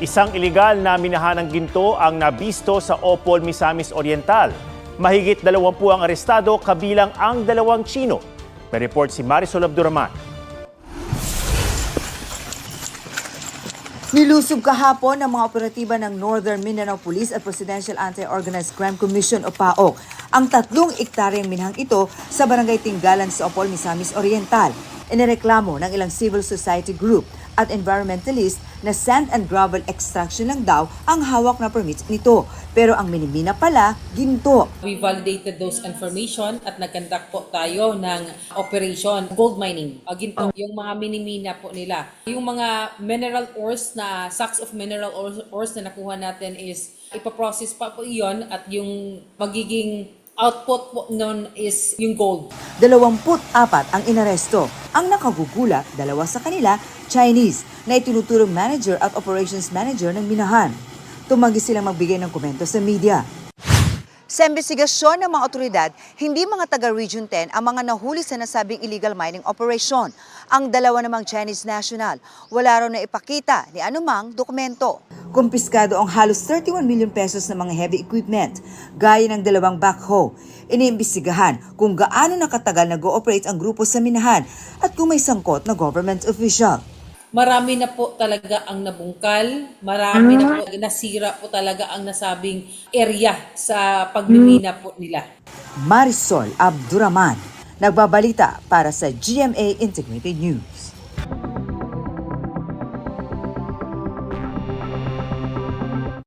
Isang iligal na minahanang ginto ang nabisto sa Opol, Misamis Oriental. Mahigit 20 ang arestado, kabilang ang 2 Tsino. May report si Marisol Abduraman. Nilusob kahapon ng mga operatiba ng Northern Mindanao Police at Presidential Anti-Organized Crime Commission o PAOC ang 3 ektaryang minahang ito sa Barangay Tinggalan sa Opol, Misamis Oriental. Inireklamo ng ilang civil society group at environmentalist na sand and gravel extraction lang daw ang hawak na permits nito. Pero ang minimina pala, ginto. We validated those information at nag-conduct po tayo ng operation gold mining. Ginto, yung mga minimina po nila. Yung mga mineral ores na sacks of mineral ores na nakuha natin is ipaprocess pa po iyon at yung magiging output po nun is yung gold. 24 ang inaresto. Ang nakagugula, 2 sa kanila, Chinese, na itinuturong manager at operations manager ng minahan. Tumanggi silang magbigay ng komento sa media. Sa investigasyon ng mga otoridad, hindi mga taga-Region 10 ang mga nahuli sa nasabing illegal mining operation. Ang 2 namang Chinese national, wala raw na ipakita ni anumang dokumento. Kumpiskado ang halos 31 million pesos ng mga heavy equipment, gaya ng 2 backhoe. Iniimbestigahan kung gaano nakatagal nag-ooperate ang grupo sa minahan at kung may sangkot na government official. Marami na po talaga ang nabungkal, marami na po nasira po talaga ang nasabing area sa pagmimina po nila. Marisol Abduraman, nagbabalita para sa GMA Integrated News.